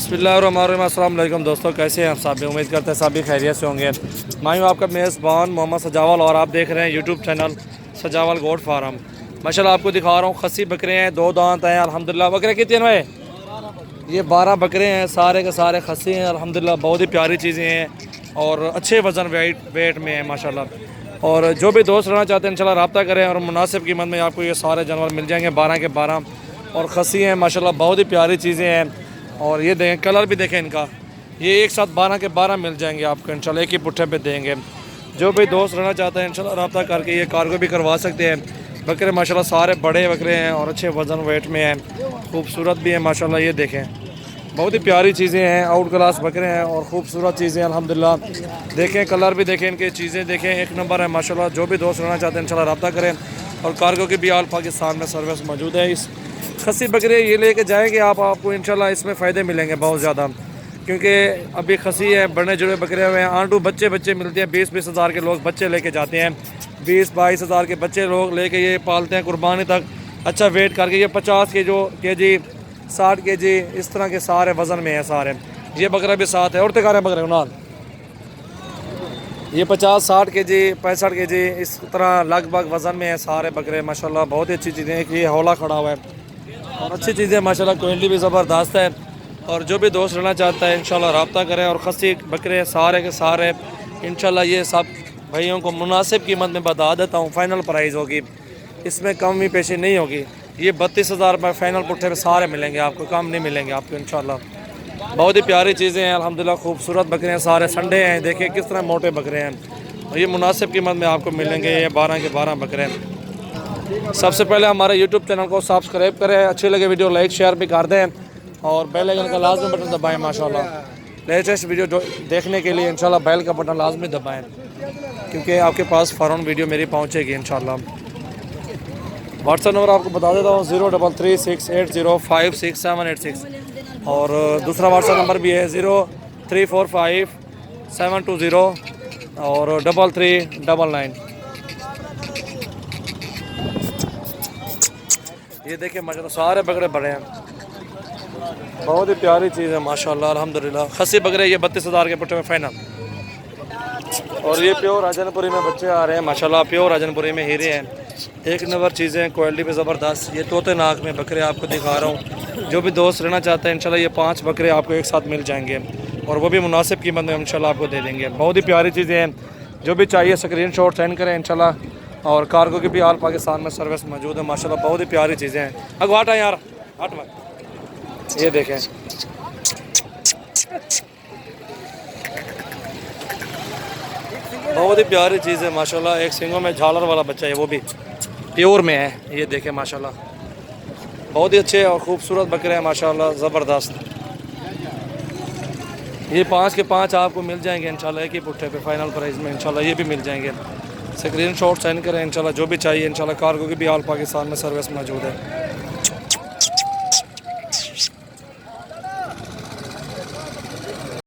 बिस्मिल्लाहिर्रहमानिर्रहीम। अस्सलाम वालेकुम दोस्तों, कैसे हैं आप सब? उम्मीद करते हैं सब भी खैरियत से होंगे। मैं हूं आपका मेज़बान मोहम्मद सजावल और आप देख रहे हैं यूट्यूब चैनल सजावल गोट फार्म। माशाल्लाह आपको दिखा रहा हूं खस्सी बकरे हैं, दो दांत हैं अल्हम्दुलिल्लाह। बकरे कितने हैं भाई? ये 12 बकरे हैं, सारे के सारे खस्सी हैं अल्हम्दुलिल्लाह। बहुत ही प्यारी चीज़ें हैं और अच्छे वज़न वेट में हैं माशाल्लाह। और जो भी दोस्त रहना चाहते हैं इंशाल्लाह रब्ता करें और मुनासिब कीमत में आपको ये सारे जानवर मिल जाएंगे। 12 के 12 और खस्सी हैं माशाल्लाह, बहुत ही प्यारी चीज़ें हैं। और ये देखें, कलर भी देखें इनका, ये एक साथ 12 के 12 मिल जाएंगे आपको इंशाल्लाह, एक ही पुट्ठे पे देंगे। जो भी दोस्त रहना चाहते हैं इंशाल्लाह रब्ता करके ये कार्गो भी करवा सकते हैं। बकरे माशाल्लाह सारे बड़े बकरे हैं और अच्छे वज़न वेट में हैं, खूबसूरत भी हैं माशाल्लाह। ये देखें, बहुत ही प्यारी चीज़ें हैं, आउट क्लास बकरे हैं और ख़ूबसूरत चीज़ें अल्हम्दुलिल्लाह। देखें कलर भी देखें, इनकी चीज़ें देखें, एक नंबर है माशाल्लाह। जो भी दोस्त रहना चाहते हैं इंशाल्लाह रब्ता करें। और कार्गो की भी आल पाकिस्तान में सर्विस मौजूद है। इस खस्सी बकरे ये लेके जाएंगे आपको इंशाल्लाह इसमें फ़ायदे मिलेंगे बहुत ज़्यादा, क्योंकि अभी खस्सी है, बड़े जुड़े बकरे हुए हैं। आंटू बच्चे मिलते हैं, 20-20 हज़ार के लोग बच्चे लेके जाते हैं, 20-22 हज़ार के बच्चे लोग लेके ये पालते हैं कुर्बानी तक। अच्छा वेट करके ये 50 के जी 60 के जी इस तरह के सारे वज़न में है सारे। ये बकरा भी साथ है और तिकारे बकरे उनाल, ये 50-60 के जी 65 के जी इस तरह लगभग वज़न में है सारे बकरे माशाल्लाह। बहुत ही अच्छी चीज़ें हैं कि ये हौला खड़ा हुआ है और अच्छी चीज़ें माशाल्लाह, क्वालिटी भी ज़बरदस्त है। और जो भी दोस्त रहना चाहता है इंशाल्लाह रब्ता करें। और खस्सी बकरे सारे के सारे इंशाल्लाह ये सब भाइयों को मुनासिब कीमत में बता देता हूँ, फ़ाइनल प्राइस होगी, इसमें कमी पेशी नहीं होगी। ये 32,000 रुपये फ़ाइनल पुट्ठे में सारे मिलेंगे आपको, कम नहीं मिलेंगे आपको इंशाल्लाह। बहुत ही प्यारी चीज़ें हैं अल्हम्दुलिल्लाह, खूबसूरत बकरे हैं सारे, संडे हैं, देखिए किस तरह मोटे बकरे हैं और ये मुनासिब कीमत में आपको मिलेंगे। ये 12 के 12 बकरे हैं। सबसे पहले हमारे यूट्यूब चैनल को सब्सक्राइब करें, अच्छे लगे वीडियो लाइक शेयर भी कर दें और बेल आइकन का लाजमी बटन दबाएं माशाल्लाह। लेटेस्ट वीडियो देखने के लिए इंशाल्लाह बेल का बटन लाजमी दबाएं, क्योंकि आपके पास फ़ौरन वीडियो मेरी पहुंचेगी इंशाल्लाह। व्हाट्सएप नंबर आपको बता देता हूँ 033680568786 और दूसरा व्हाट्सएप नंबर भी है 0345720720 और 3399। ये देखिए माशाल्लाह सारे बकरे बड़े हैं, बहुत ही प्यारी चीज़ है माशाल्लाह अल्हम्दुलिल्लाह। खस्सी बकरे ये 32,000 के पुट्ठे में फ़ाइनल। और ये प्योर राजनपुरी में बच्चे आ रहे हैं माशाल्लाह, प्योर राजनपुरी में हीरे हैं, एक नंबर चीज़ें, क्वालिटी भी ज़बरदस्त। ये तोते नाक में बकरे आपको दिखा रहा हूँ। जो भी दोस्त रहना चाहते हैं इंशाल्लाह ये 5 बकरे आपको एक साथ मिल जाएंगे और वो भी मुनासिब कीमत में इंशाल्लाह आपको दे देंगे। बहुत ही प्यारी चीज़ें हैं, जो भी चाहिए स्क्रीनशॉट सेंड करें इंशाल्लाह। और कार्गो की भी आल पाकिस्तान में सर्विस मौजूद है माशाल्लाह। बहुत ही प्यारी चीज़ें हैं। अगवाट है यार, हट में, ये देखें, बहुत ही प्यारी चीज़ है माशाल्लाह। एक सिंगों में झालर वाला बच्चा है, वो भी प्योर में है। ये देखें माशाल्लाह, बहुत ही अच्छे और ख़ूबसूरत बकरे हैं माशाल्लाह, ज़बरदस्त। ये 5 के 5 आपको मिल जाएंगे इंशाल्लाह, एक ही पुट्ठे पे फ़ाइनल प्राइस में इंशाल्लाह ये भी मिल जाएंगे। स्क्रीनशॉट सेंड करें इंशाल्लाह, जो भी चाहिए इंशाल्लाह। कार्गो की भी आल पाकिस्तान में सर्विस मौजूद है।